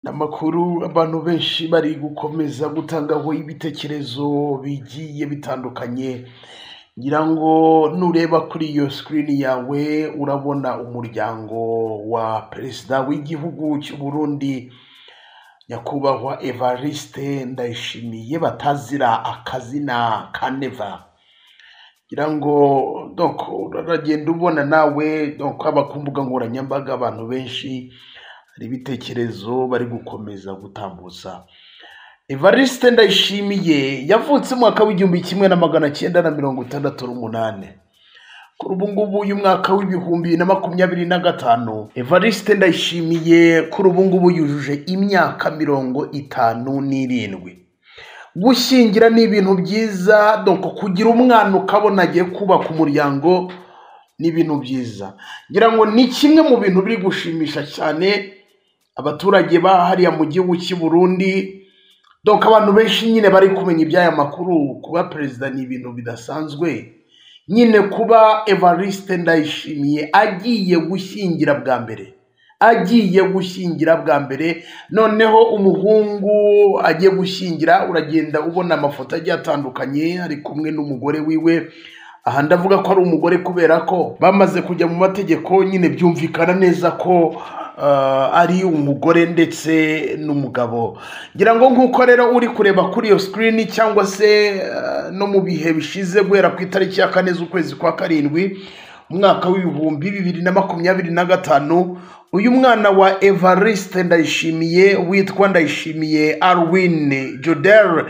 Amakuru abantu benshi bari gukomeza gutangaho ibitekerezo bigiye bitandukanye, ngira ngo nureba kuri iyo screen yawe urabona umuryango wa perezida w'igihugu cy'u Burundi nyakubahwa Evariste Ndayishimiye batazira akazina ka Neva. Ngira ngo uragenda ubona nawe aba ku mbuga nkoranyambaga abantu benshi hari ibitekerezo bari gukomeza gutambutsa. Evariste Ndayishimiye yavutse mu mwaka w'igihumbi kimwe na magana cyenda na mirongo itandatu n'umunani. Kuri ubu ngubu uyu mwaka w'ibihumbi na makumyabiri na gatanu, Evariste Ndayishimiye kuri ubu ngubu yujuje imyaka 57. Gushyingira ni ibintu byiza, kugira umwana ukabona agiye kubaka umuryango ni ibintu byiza. Ngira ngo ni kimwe mu bintu biri gushimisha cyane abaturage ba hariya mu gihugu cy'u Burundi. Abantu benshi nyine bari kumenya iby'aya makuru. Kuba perezida ni ibintu bidasanzwe, nyine kuba Evariste Ndayishimiye agiye gushyingira bwa mbere, noneho umuhungu agiye gushyingira, uragenda ubona amafoto agiye atandukanye ari kumwe n'umugore wiwe. Aha ndavuga ko ari umugore kubera ko bamaze kujya mu mategeko, nyine byumvikana neza ko ari umugore ndetse n'umugabo. Ngira ngo nkuko rero uri kureba kuri iyo screen cyangwa se no mu bihe bishize guhera ku itariki ya 4 z'ukwezi kwa karindwi umwaka w'ibihumbi 2025, uyu mwana wa Evariste Ndayishimiye witwa Ndayishimiye Arwin Joder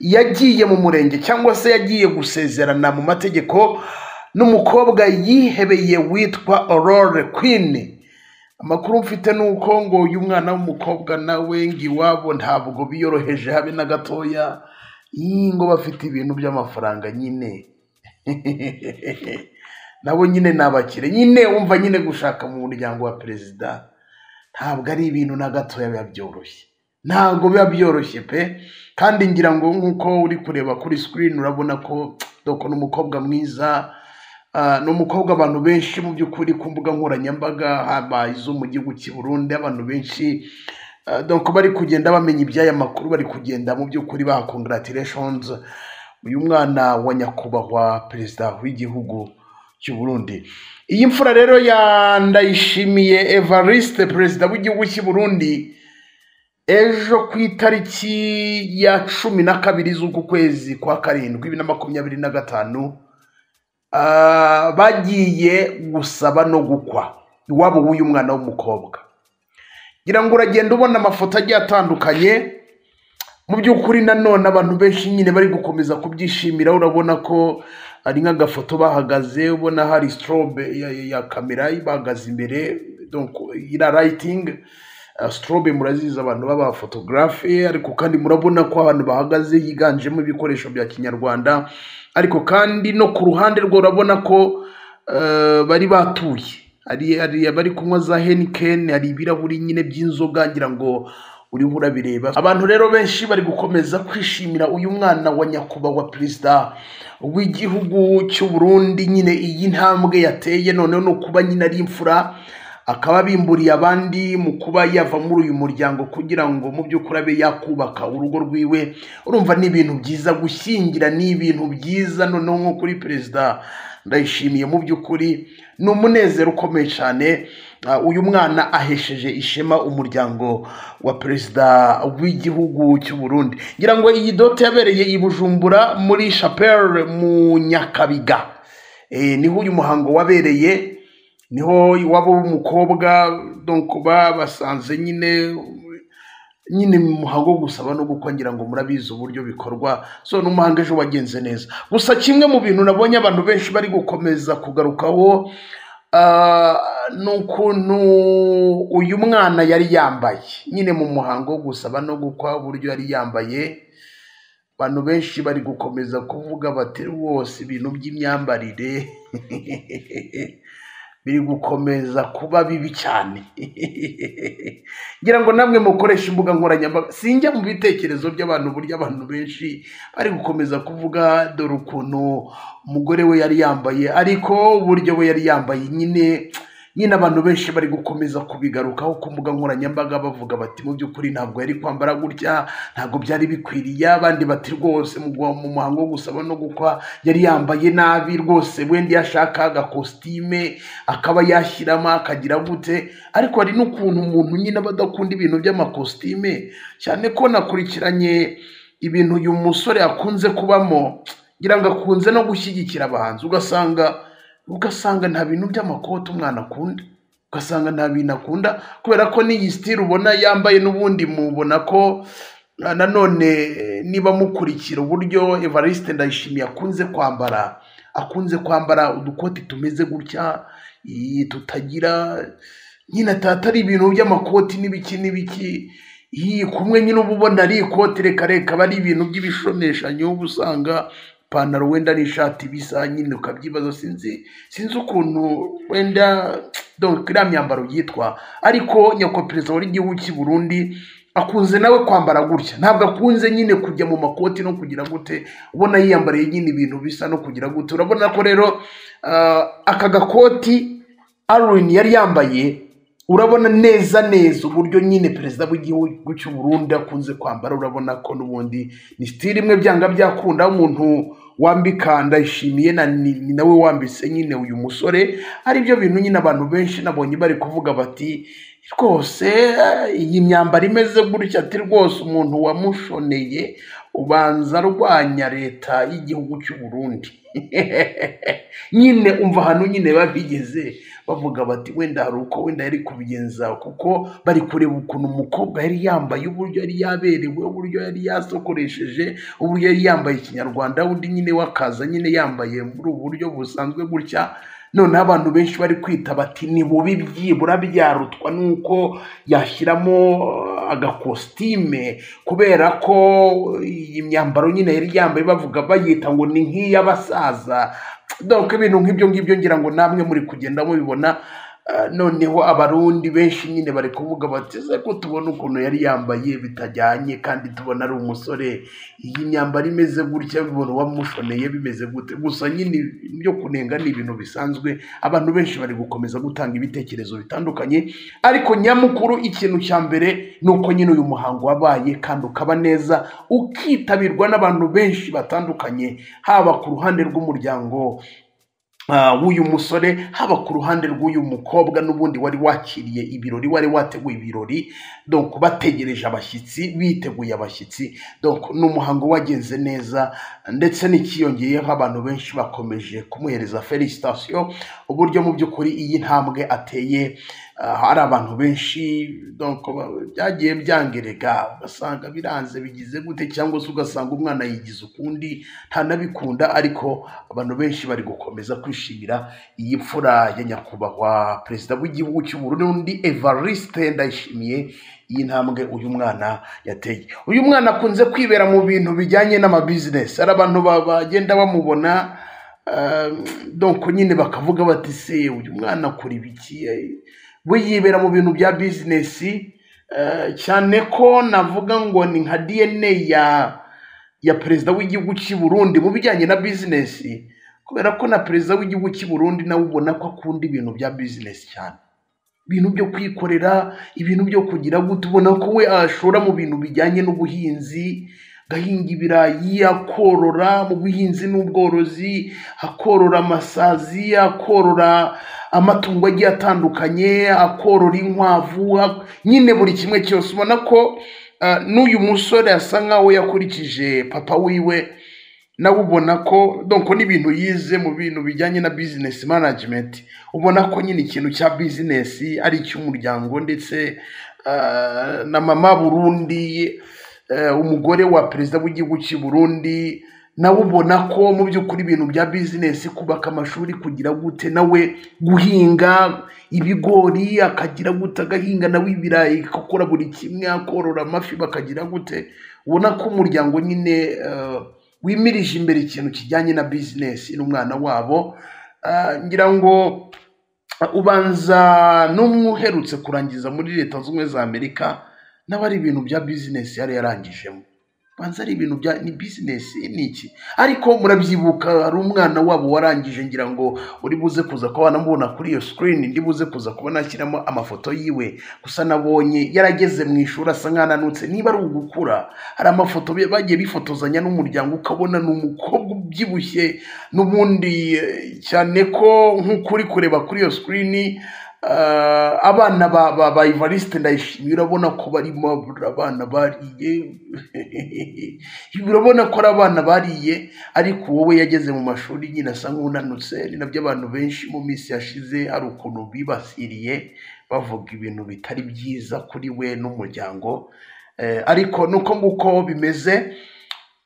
yagiye mu murenge cyangwa se yagiye gusezerana mu mategeko n'umukobwa yihebeye witwa Aurore Queen. Amakuru mfite nuko ngo uyu mwana w'umukobwa nawe ngiwabo ntabwo biyoroheje habe na gatoya, ngo bafite ibintu by'amafaranga nyine nabo nyine nabakire nyine. Umva nyine gushaka mu muryango wa perezida ntabwo ari ibintu na gatoya biba byoroshye, ntabwo biba byoroshye pe. Kandi ngira ngo nkuko uri kureba kuri screen urabona ko n'umukobwa mwiza, n'umukobwa abantu benshi mu by'ukuri ku mbuga nkoranyambaga haba izo mu gihugu cy'u Burundi, abantu benshi bari kugenda bamenya iby'aya makuru, bari kugenda mu by'ukuri baha congratulations uyu mwana wa nyakubahwa perezida w'igihugu cy'u Burundi. Iyi mfura rero ya Ndayishimiye Evariste perezida w'igihugu cy'u Burundi, ejo ku itariki ya 12 z'uku kwezi kwa karindwi 2025 bagiye gusaba no gukwa iwabo w'uyu mwana w'umukobwa. Ngira ngo uragenda ubona amafoto agiye atandukanye, mu by'ukuri nanone abantu benshi nyine bari gukomeza kubyishimira. Urabona ko ari nk'agafoto bahagaze, ubona hari strobe ya kamera ibahagaze imbere, ira lighting. Strobe muraziza abantu baba photographe, ariko kandi murabona ko abantu bahagaze yiganjemo ibikoresho bya kinyarwanda, ariko kandi no ku ruhande rwo urabona ko bari batuye, ari bari kunywa za Heineken, hari ibirahuri nyine by'inzoga, ngira ngo uri burabireba. Abantu rero benshi bari gukomeza kwishimira uyu mwana wa nyakubahwa perezida w'igihugu cy'u Burundi, nyine iyi ntambwe yateye noneho no kuba nyine ari imfura, akaba bimburiye abandi mu kuba yava muri uyu muryango kugira ngo mu by'ukuri abe yakubaka urugo rwiwe. Urumva ni ibintu byiza, gushyingira ni ibintu byiza. Noneho nko kuri perezida Ndayishimiye mu by'ukuri ni umunezero ukomeye cyane. Uyu mwana ahesheje ishema umuryango wa perezida w'igihugu cy'u Burundi. Ngira ngo iyi dote yabereye i Bujumbura muri Chapelle mu Nyakabiga, niho uyu muhango wabereye, niho iwabo w'umukobwa basanze nyine mu muhango wo gusaba no gukwa. Ngira ngo murabizi uburyo bikorwa, n'umuhango ejo wagenze neza. Gusa kimwe mu bintu nabonye abantu benshi bari gukomeza kugarukaho n'ukuntu uyu mwana yari yambaye nyine mu muhango wo gusaba no gukwa, uburyo yari yambaye. Abantu benshi bari gukomeza kuvuga bati wose ibintu by'imyambarire biri gukomeza kuba bibi cyane. Ngira ngo namwe mukoresha imbuga nkoranyambaga, sinjya mu bitekerezo by'abantu, burya abantu benshi bari gukomeza kuvuga dore ukuntu umugore we yari yambaye, ariko uburyo we yari yambaye nyine nyine abantu benshi bari gukomeza kubigarukaho ku mbuga nkoranyambaga bavuga bati mu by'ukuri ntabwo yari kwambara gutya, ntabwo byari bikwiriye. Abandi bati rwose mu muhango wo gusaba no gukwa yari yambaye nabi rwose, wenda yashaka agakositime akaba yashyiramo akagira gute. Ariko hari n'ukuntu umuntu nyine badakunda ibintu by'amakositime, cyane ko nakurikiranye ibintu uyu musore akunze kubamo, ngira ngo akunze no gushyigikira abahanzi, ugasanga nta bintu by'amakoti umwana akunda, ugasanga nta bintu akunda, kubera ko n'iyi sitire ubona yambaye n'ubundi mubona ko nanone niba mukurikira uburyo Evariste Ndayishimiye akunze kwambara udukoti tumeze gutya tutagira nyine atari ibintu by'amakoti n'ibiki kumwe nyine uba ubona ari ikoti reka bari ibintu by'ibishomeshanyo, uba usanga ipantaro wenda n'ishati bisa nyine ukabyibaza, sinzi ukuntu wenda iriya myambaro yitwa. Ariko nyakubahwa perezida w'igihugu cy'i Burundi akunze nawe kwambara gutya, ntabwo akunze nyine kujya mu makoti no kugira gute, ubona yiyambariye nyine ibintu bisa no kugira gute. Urabona ko rero aka gakoti Alwin yari yambaye, urabona neza uburyo nyine perezida w'igihugu cy'u Burundi akunze kwambara. Urabona ko n'ubundi ni style imwe byanga byakunda, umuntu wambika Ndayishimiye ni nawe wambise nyine uyu musore. Ari byo bintu nyine abantu benshi nabonye bari kuvuga bati rwose iyi myambaro imeze gutya, ati rwose umuntu wamushoneye ubanza arwanya leta y'igihugu cy'u Burundi. Nyine umva ahantu nyine babigeze bavuga bati wenda hari uko wenda yari kubigenza, kuko bari kureba ukuntu umukobwa yari yambaye, uburyo yari yaberewe, uburyo yari yasokoresheje, uburyo yari yambaye ikinyarwanda, undi nyine wakaza nyine yambaye muri ubu buryo busanzwe gutya. None abantu benshi bari kwita bati ni bubi byibura byarutwa nuko yashyiramo agakositime, kubera ko iyi myambaro nyine yari yambaye bavuga bayita ngo ni nk'iy'abasaza. Donc ibintu nk'ibyo ngibyo ngira ngo namwe muri kugenda mubibona. Noneho abarundi benshi nyine bari kuvuga bati se ko tubona ukuntu yari yambaye bitajyanye, kandi tubona ari umusore, iyi myambaro imeze gutya, bibona wamushoneye bimeze gute. Gusa nyine byo kunenga ni ibintu bisanzwe, abantu benshi bari gukomeza gutanga ibitekerezo bitandukanye. Ariko nyamukuru ikintu cya mbere ni uko nyine uyu muhango wabaye kandi ukaba neza, ukitabirwa n'abantu benshi batandukanye, haba ku ruhande rw'umuryango w'uyu musore, haba ku ruhande rw'uyu mukobwa n'ubundi wari wakiriye ibirori, wari wateguye ibirori, donc bategereje abashyitsi, biteguye abashyitsi. Donc n'umuhango wagenze neza, ndetse n'ikiyongeyeho abantu benshi bakomeje kumuhereza felicitation, uburyo mu by'ukuri iyi ntambwe ateye. Hari abantu benshi donc byagiye byangerega, ugasanga biranze bigize gute, cyangwa se ugasanga umwana yigize ukundi ntanabikunda. Ariko abantu benshi bari gukomeza kwishimira iyi mfura ya nyakubahwa perezida w'igihugu cy'u Burundi Evariste Ndayishimiye, iyi ntambwe uyu mwana yateye. Uyu mwana akunze kwibera mu bintu bijyanye n'amabusiness, hari abantu bagenda bamubona donc nyine bakavuga bati se uyu mwana akora ibiki, we yibera mu bintu bya business. Cyane ko navuga ngo ni nka DNA ya perezida w'igihugu cy'u Burundi mu bijyanye na business, kubera ko na perezida w'igihugu cy'u Burundi nawe ubona ko akunda ibintu bya business cyane, ibintu byo kwikorera, ibintu byo kugira gute. Ubona ko we ashora mu bintu bijyanye n'ubuhinzi, gahinga ibirayi, akorora mu buhinzi n'ubworozi, akorora amasazi, akorora amatungo agiye atandukanye, akorora inkwavu, nyine buri kimwe cyose. Ubona ko n'uyu musore asa nkaho yakurikije papa wiwe, nawe ubona ko donc n'ibintu yize mu bintu bijyanye na business management. Ubona ko nyine ikintu cya business ari icy'umuryango, ndetse na mama Burundi, umugore wa perezida w'igihugu cy'u Burundi, nawe ubona ko mu by'ukuri ibintu bya business, kubaka amashuri, kugira gute, nawe guhinga ibigori akagira gute, agahinga nawe ibirayi, akora buri kimwe, akorora amafi bakagira gute. Ubona ko umuryango nyine wimirije imbere ikintu kijyanye na business n'umwana wabo. Ngira ngo ubanza n'umwuherutse kurangiza muri Leta Zunze Ubumwe za Amerika, n'abari ibintu bya business yari yarangijemo. banza ari ibintu bya ni business niki. Ariko murabyibuka hari umwana wabo warangije, ngira ngo uri buze kuza ko banamubona kuri iyo screen, ndi buze kuza kubona ashyiramo amafoto yiwe, gusa nabonye yarageze mu ishuri asa nkananutse. Niba ari ugukura, hari amafoto bagiye bifotozanya n'umuryango ukabona ni umukobwa ubyibushye n'ubundi, cyane ko nk'ukuri kureba kuri iyo screen abana ba Evariste Ndayishimiye urabona ko barimo abana bariye urabona ko ari abana bariye, ariko wowe yageze mu mashuri nyine asa nk'unanutse. Ni nabyo abantu benshi mu minsi yashize hari ukuntu bibasiriye bavuga ibintu bitari byiza kuri we n'umuryango, ariko nuko nguko bimeze.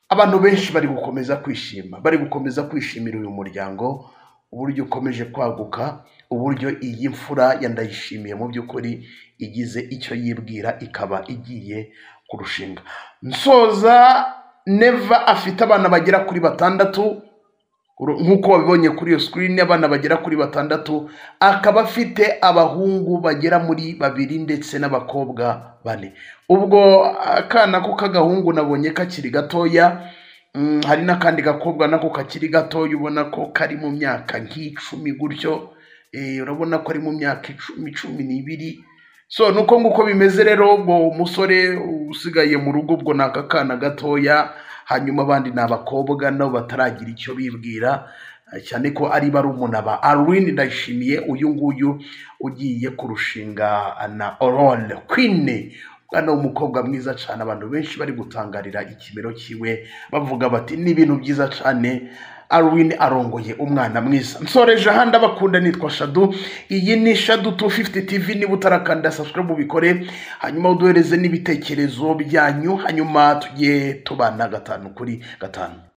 Abantu benshi bari gukomeza kwishima, bari gukomeza kwishimira uyu muryango, uburyo ukomeje kwaguka, uburyo iyi mfura ya Ndayishimiye mu by'ukuri igize icyo yibwira ikaba igiye kurushinga. Nsoza, Neva afite abana bagera kuri 6 nk'uko wabibonye kuri iyo screen, abana bagera kuri 6, akaba afite abahungu bagera muri 2 ndetse n'abakobwa 4. Ubwo akana ko kagahungu nabonye kakiri gatoya, hari n'akandi gakobwa nako kakiri gatoya ubona ko kari mu myaka nk'icumi gutyo, urabona ko ari mu myaka 12. So nuko nguko bimeze rero. Ubwo umusore usigaye mu rugo ubwo naka kana gatoya, hanyuma abandi n'abakobwa nabo bataragira icyo bibwira, cyane ko ari barumuna ba Aline Ndayishimiye, uyu nguyu ugiye kurushinga na Aurore Queen, mwana w'umukobwa mwiza cyane. Abantu benshi bari gutangarira ikimero kiwe bavuga bati ni ibintu byiza cyane, Aline arongoye umwana mwiza. Nsoreje ahandi abakunda, nitwa Shadu, iyi ni Shadu 250 TV. niba utarakanda subscribe ubikore, hanyuma uduhereze n'ibitekerezo byanyu, hanyuma tujye tubana 5 kuri 5.